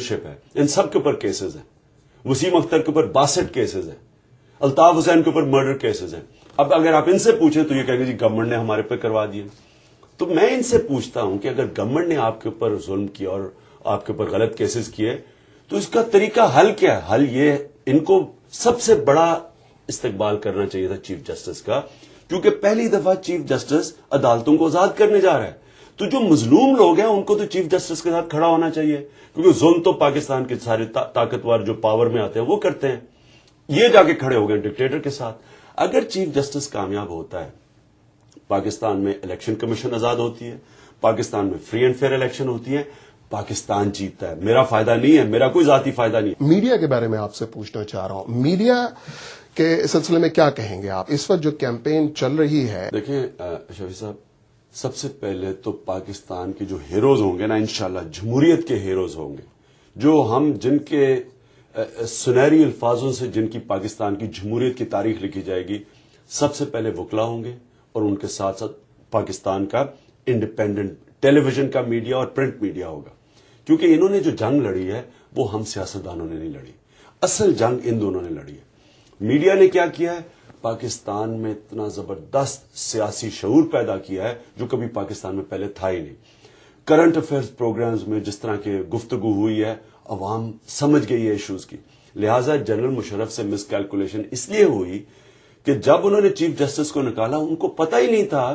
Dictatorship है, इन सब के ऊपर केसेस हैं। वसीम अख्तर के ऊपर 62 केसेस हैं, अल्ताफ हुसैन के ऊपर मर्डर केसेस हैं। अब अगर आप इनसे पूछें तो ये कहेंगे जी गवर्नमेंट ने हमारे पे करवा दिए। तो मैं इनसे पूछता हूं कि अगर गवर्नमेंट ने आपके ऊपर जुल्म किया और आपके ऊपर गलत केसेस किए तो इसका तरीका हल क्या है? हल ये, इनको सबसे बड़ा इस्तकबाल करना चाहिए था चीफ जस्टिस का, क्योंकि पहली दफा चीफ जस्टिस अदालतों को आजाद करने जा रहा है। तो जो मजलूम लोग हैं उनको तो चीफ जस्टिस के साथ खड़ा होना चाहिए, क्योंकि जुल्म तो पाकिस्तान के सारे ताकतवर जो पावर में आते हैं वो करते हैं। ये जाके खड़े हो गए डिक्टेटर के साथ। अगर चीफ जस्टिस कामयाब होता है, पाकिस्तान में इलेक्शन कमीशन आजाद होती है, पाकिस्तान में फ्री एंड फेयर इलेक्शन होती है, पाकिस्तान जीतता है। मेरा फायदा नहीं है, मेरा कोई जाती फायदा नहीं है। मीडिया के बारे में आपसे पूछना चाह रहा हूं, मीडिया के सिलसिले में क्या कहेंगे आप? इस वक्त जो कैंपेन चल रही है, देखिए शफी साहब, सबसे पहले तो पाकिस्तान के जो हीरोज होंगे ना, इंशाल्लाह जमहूरियत के हीरोज होंगे, जो हम जिनके सुनहरी अल्फाजों से जिनकी पाकिस्तान की जमहूरियत की तारीख लिखी जाएगी, सबसे पहले वकला होंगे और उनके साथ साथ पाकिस्तान का इंडिपेंडेंट टेलीविजन का मीडिया और प्रिंट मीडिया होगा। क्योंकि इन्होंने जो जंग लड़ी है वो हम सियासतदानों ने नहीं लड़ी, असल जंग इन दोनों ने लड़ी है। मीडिया ने क्या किया है? पाकिस्तान में इतना जबरदस्त सियासी शऊर पैदा किया है जो कभी पाकिस्तान में पहले था ही नहीं। करंट अफेयर्स प्रोग्राम्स में जिस तरह की गुफ्तगू हुई है, अवाम समझ गई है इश्यूज की। लिहाजा जनरल मुशर्रफ से मिसकैलकुलेशन इसलिए हुई कि जब उन्होंने चीफ जस्टिस को निकाला, उनको पता ही नहीं था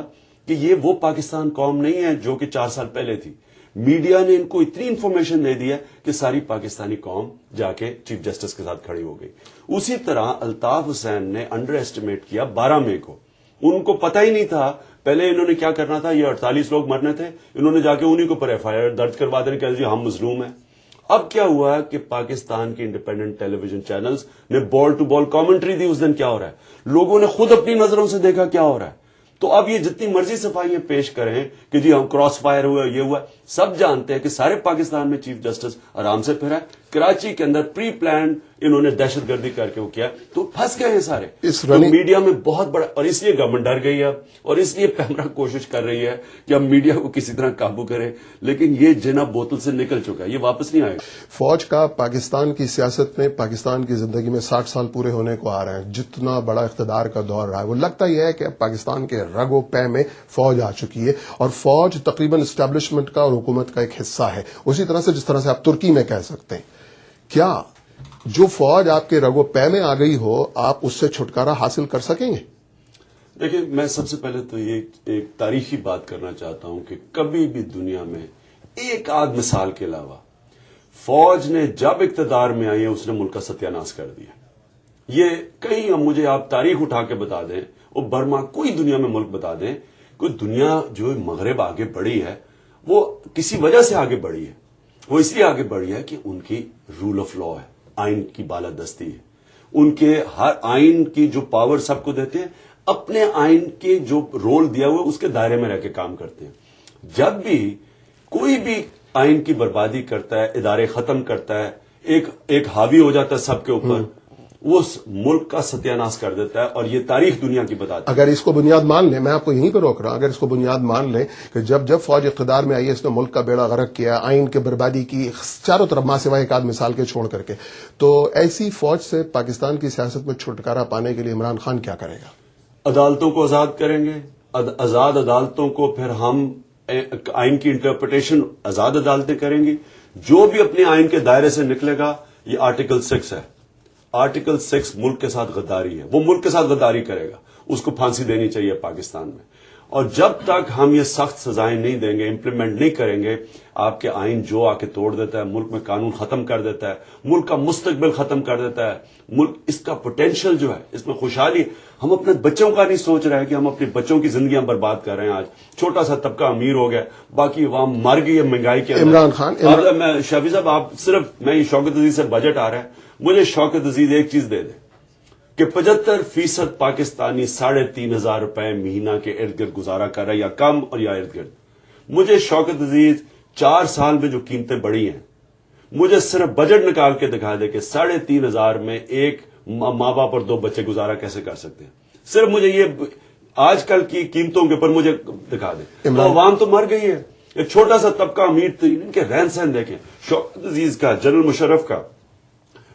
कि ये वो पाकिस्तान कौम नहीं है जो कि 4 साल पहले थी। मीडिया ने इनको इतनी इंफॉर्मेशन दे दी है कि सारी पाकिस्तानी कौम जाके चीफ जस्टिस के साथ खड़ी हो गई। उसी तरह अल्ताफ हुसैन ने अंडर एस्टिमेट किया 12 मई को, उनको पता ही नहीं था। पहले इन्होंने क्या करना था, ये 48 लोग मरने थे, इन्होंने जाके उन्हीं के ऊपर FIR दर्ज करवा देने, कह जी हम मजलूम हैं। अब क्या हुआ कि पाकिस्तान के इंडिपेंडेंट टेलीविजन चैनल्स ने बॉल टू बॉल कमेंट्री दी उस दिन क्या हो रहा है, लोगों ने खुद अपनी नजरों से देखा क्या हो रहा है। तो अब ये जितनी मर्जी सफाइयां पेश करें कि जी हम क्रॉस फायर हुआ, ये हुआ, सब जानते हैं कि सारे पाकिस्तान में चीफ जस्टिस आराम से फिरा है। कराची के अंदर प्री प्लान इन्होंने दहशतगर्दी करके वो किया, तो फंस गए हैं सारे। तो मीडिया में बहुत बड़ा, और इसलिए गवर्नमेंट डर गई है और इसलिए पैमरा कोशिश कर रही है कि अब मीडिया को किसी तरह काबू करे, लेकिन ये जिना बोतल से निकल चुका है, ये वापस नहीं आएगा। फौज का पाकिस्तान की सियासत में, पाकिस्तान की जिंदगी में 60 साल पूरे होने को आ रहे हैं। जितना बड़ा इख्तिदार का दौर रहा है, वो लगता ही है कि अब पाकिस्तान के रगो पै में फौज आ चुकी है और फौज तकरीबन एस्टैब्लिशमेंट का और हुकूमत का एक हिस्सा है। उसी तरह से जिस तरह से आप तुर्की में कह सकते हैं, क्या जो फौज आपके रगो पै में आ गई हो, आप उससे छुटकारा हासिल कर सकेंगे? देखिए, मैं सबसे पहले तो ये एक तारीखी बात करना चाहता हूं कि कभी भी दुनिया में एक आध मिसाल के अलावा फौज ने जब इक्तदार में आई है उसने मुल्क का सत्यानाश कर दिया। ये कहीं मुझे आप तारीख उठा के बता दें, वो बर्मा, कोई दुनिया में मुल्क बता दें, कोई दुनिया जो मगरब आगे बढ़ी है वो किसी वजह से आगे बढ़ी है। वो इसलिए आगे बढ़ी है कि उनकी रूल ऑफ लॉ है, आइन की बालादस्ती है। उनके हर आइन की जो पावर सबको देते हैं, अपने आइन के जो रोल दिया हुआ है उसके दायरे में रह के काम करते हैं। जब भी कोई भी आइन की बर्बादी करता है, इदारे खत्म करता है, एक हावी हो जाता है सबके ऊपर, वो मुल्क का सत्यानाश कर देता है। और ये तारीख दुनिया की बताती है। अगर इसको बुनियाद मान लें, मैं आपको यहीं पर रोक रहा हूं, अगर इसको बुनियाद मान लें कि जब जब फौज इख्तिदार में आई है इसने मुल्क का बेड़ा गर्क किया, आइन की बर्बादी की चारों तरफ, मां सिवाय एक आध मिसाल के छोड़ करके, तो ऐसी फौज से पाकिस्तान की सियासत में छुटकारा पाने के लिए इमरान खान क्या करेगा? अदालतों को आजाद करेंगे, आजाद अदालतों को फिर हम आइन की इंटरप्रिटेशन आजाद अदालतें करेंगी। जो भी अपने आइन के दायरे से निकलेगा, ये आर्टिकल 6 है, आर्टिकल 6 मुल्क के साथ गद्दारी है, वो मुल्क के साथ गद्दारी करेगा, उसको फांसी देनी चाहिए पाकिस्तान में। और जब तक हम ये सख्त सजाएं नहीं देंगे, इंप्लीमेंट नहीं करेंगे, आपके आइन जो आके तोड़ देता है, मुल्क में कानून खत्म कर देता है, मुल्क का मुस्तकबिल खत्म कर देता है, मुल्क इसका पोटेंशियल जो है, इसमें खुशहाली, हम अपने बच्चों का नहीं सोच रहे हैं कि हम अपने बच्चों की जिंदगियां बर्बाद कर रहे हैं। आज छोटा सा तबका अमीर हो गया, बाकी अवाम मर गई है महंगाई के अंदर। इमरान खान, मैं शफी साहब, आप सिर्फ, मैं ये शौकत अजीज से बजट आ रहा है, मुझे शौकत अजीज एक चीज दे दे कि 75% पाकिस्तानी 3,500 रुपए महीना के इर्द गिर्द गुजारा कर रहा है, या कम और या इर्द गिर्द। मुझे शौकत अजीज 4 साल में जो कीमतें बढ़ी हैं, मुझे सिर्फ बजट निकाल के दिखा दे कि 3,500 में एक माँ बाप और 2 बच्चे गुजारा कैसे कर सकते हैं। सिर्फ मुझे ये आजकल की कीमतों के ऊपर मुझे दिखा दे। तो अवाम तो मर गई है। ایک چھوٹا سا طبقہ امیر ترین، ان کے رہن سہن دیکھیں، شوکت عزیز کا، جنرل مشرف کا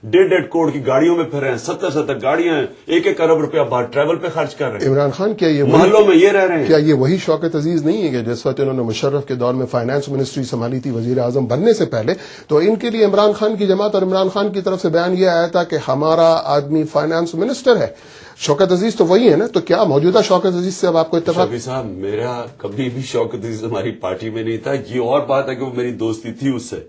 1.5 کروڑ کی گاڑیوں میں پھر رہے ہیں، 70 گاڑیاں ہیں، 1 ارب روپیہ باہر ٹریول پہ خرچ کر رہے ہیں. عمران خان کیا یہ محلوں میں یہ رہ رہے ہیں. کیا یہ وہی شوکت عزیز نہیں ہے کہ جس وقت انہوں نے مشرف کے دور میں فائنانس منسٹری سنبھالی تھی وزیر اعظم بننے سے پہلے، تو ان کے لیے عمران خان کی جماعت اور عمران خان کی طرف سے بیان یہ آیا تھا کہ ہمارا آدمی فائنانس منسٹر ہے. شوکت عزیز تو وہی ہے نا، تو کیا موجودہ شوکت عزیز سے اب آپ کو اتفاق؟ شفیع صاحب، میرا کبھی بھی شوکت عزیز ہماری پارٹی میں نہیں تھا. یہ اور بات ہے کہ وہ میری دوستی تھی اس سے،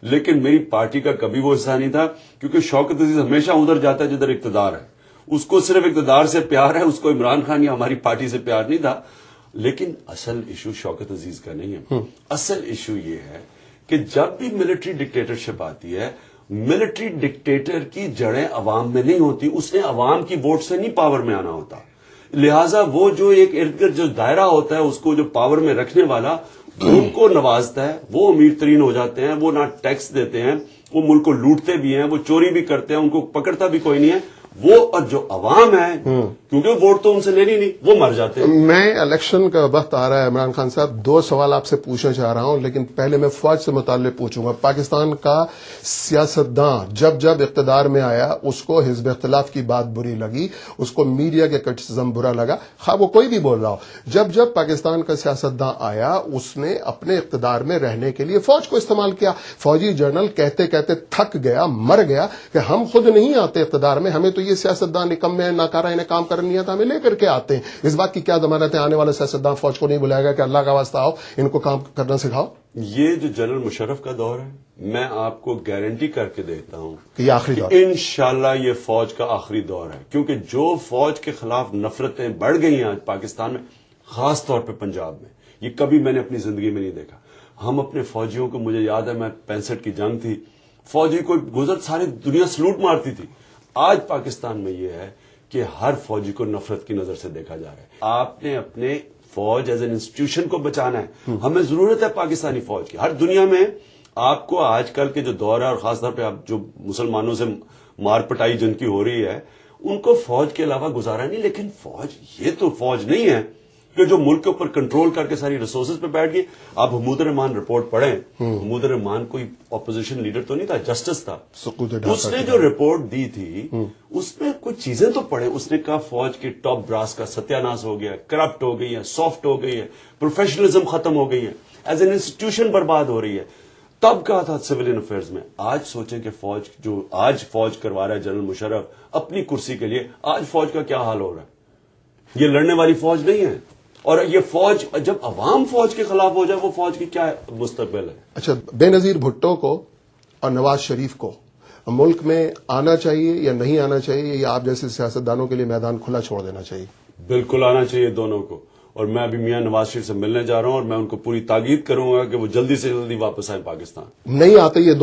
لیکن میری پارٹی کا کبھی وہ حصہ نہیں تھا، کیونکہ شوکت عزیز ہمیشہ ادھر جاتا ہے جدھر اقتدار ہے. اس کو صرف اقتدار سے پیار ہے، اس کو عمران خان یا ہماری پارٹی سے پیار نہیں تھا. لیکن اصل ایشو شوکت عزیز کا نہیں ہے. اصل ایشو یہ ہے کہ جب بھی ملٹری ڈکٹیٹرشپ آتی ہے، ملٹری ڈکٹیٹر کی جڑیں عوام میں نہیں ہوتی، اس نے عوام کی ووٹ سے نہیں پاور میں آنا ہوتا. لہذا وہ جو ایک ارد گرد جو دائرہ ہوتا ہے، اس کو جو پاور میں رکھنے والا ان کو نوازتا ہے، وہ امیر ترین ہو جاتے ہیں، وہ نہ ٹیکس دیتے ہیں، وہ ملک کو لوٹتے بھی ہیں، وہ چوری بھی کرتے ہیں، ان کو پکڑتا بھی کوئی نہیں ہے. وہ اور جو عوام ہے، کیونکہ ووٹ تو ان سے لینی نہیں، وہ مر جاتے ہیں. میں الیکشن کا وقت آ رہا ہے عمران خان صاحب، 2 سوال آپ سے پوچھنا چاہ رہا ہوں، لیکن پہلے میں فوج سے متعلق پوچھوں گا. پاکستان کا سیاستداں جب اقتدار میں آیا، اس کو حزب اختلاف کی بات بری لگی، اس کو میڈیا کے کرٹیسزم برا لگا، خواہ وہ کوئی بھی بول رہا ہو. جب پاکستان کا سیاستداں آیا، اس نے اپنے اقتدار میں رہنے کے لیے فوج کو استعمال کیا. فوجی جنرل کہتے کہتے تھک گیا، مر گیا کہ ہم خود نہیں آتے اقتدار میں، ہمیں تو یہ سیاستدان نکمے ناکارہ، انہیں کام کرنے نہیں آتا، ہمیں لے کر کے آتے ہیں. اس بات کی کیا ضمانت ہے آنے والے سیاستدان فوج کو نہیں بلائے گا کہ اللہ کا واسطہ آؤ ان کو کام کرنا سکھاؤ؟ یہ جو جنرل مشرف کا دور ہے، میں آپ کو گارنٹی کر کے دیتا ہوں کہ یہ آخری دور، انشاءاللہ یہ فوج کا آخری دور ہے. کیونکہ جو فوج کے خلاف نفرتیں بڑھ گئی ہیں آج پاکستان میں، خاص طور پہ پنجاب میں، یہ کبھی میں نے اپنی زندگی میں نہیں دیکھا. ہم اپنے فوجیوں کو، مجھے یاد ہے میں 65 کی جنگ تھی، فوجی کوئی گزر ساری دنیا سلوٹ مارتی تھی. آج پاکستان میں یہ ہے کہ ہر فوجی کو نفرت کی نظر سے دیکھا جا رہا ہے. آپ نے اپنے فوج ایز این انسٹیٹیوشن کو بچانا ہے. ہمیں ضرورت ہے پاکستانی فوج کی. ہر دنیا میں آپ کو آج کل کے جو دور ہے، اور خاص طور پہ آپ جو مسلمانوں سے مار پٹائی جن کی ہو رہی ہے، ان کو فوج کے علاوہ گزارا نہیں. لیکن فوج یہ تو فوج نہیں ہے کہ جو ملک کے اوپر کنٹرول کر کے ساری ریسورسز پہ بیٹھ گئی. آپ حمود الرحمان رپورٹ پڑھیں، حمود الرحمان کوئی اپوزیشن لیڈر تو نہیں تھا، جسٹس تھا. اس نے جو رپورٹ دی تھی اس میں کچھ چیزیں تو پڑھیں. اس نے کہا فوج کی ٹاپ براس کا ستیہ ناش ہو گیا، کرپٹ ہو گئی ہے، سافٹ ہو گئی ہے، پروفیشنلزم ختم ہو گئی ہے، ایز این انسٹیٹیوشن برباد ہو رہی ہے. تب کہا تھا سیویلین افیئرز میں. آج سوچیں کہ فوج جو آج فوج کروا رہا ہے جنرل مشرف اپنی کرسی کے لیے، آج فوج کا کیا حال ہو رہا ہے. یہ لڑنے والی فوج نہیں ہے. اور یہ فوج جب عوام فوج کے خلاف ہو جائے، وہ فوج کی کیا مستقبل ہے؟ اچھا، بے نظیر بھٹو کو اور نواز شریف کو ملک میں آنا چاہیے یا نہیں آنا چاہیے، یا آپ جیسے سیاستدانوں کے لیے میدان کھلا چھوڑ دینا چاہیے؟ بالکل آنا چاہیے دونوں کو. اور میں ابھی میاں نواز شریف سے ملنے جا رہا ہوں، اور میں ان کو پوری تاکید کروں گا کہ وہ جلدی سے جلدی واپس آئیں پاکستان. نہیں آتے یہ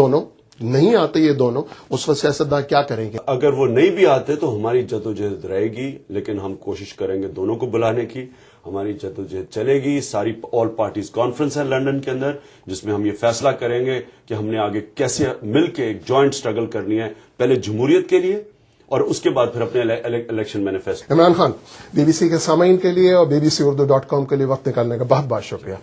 دونوں اس وقت سیاستدان کیا کریں گے؟ اگر وہ نہیں بھی آتے تو ہماری جدوجہد رہے گی، لیکن ہم کوشش کریں گے دونوں کو بلانے کی. ہماری جدوجہد چلے گی. ساری آل پارٹیز کانفرنس ہے لندن کے اندر، جس میں ہم یہ فیصلہ کریں گے کہ ہم نے آگے کیسے مل کے ایک جوائنٹ اسٹرگل کرنی ہے، پہلے جمہوریت کے لیے اور اس کے بعد پھر اپنے election manifesto. Imran Khan, BBC کے سامعین کے لیے اور BBC Urdu.com کے لیے وقت نکالنے کا بہت بہت شکریہ.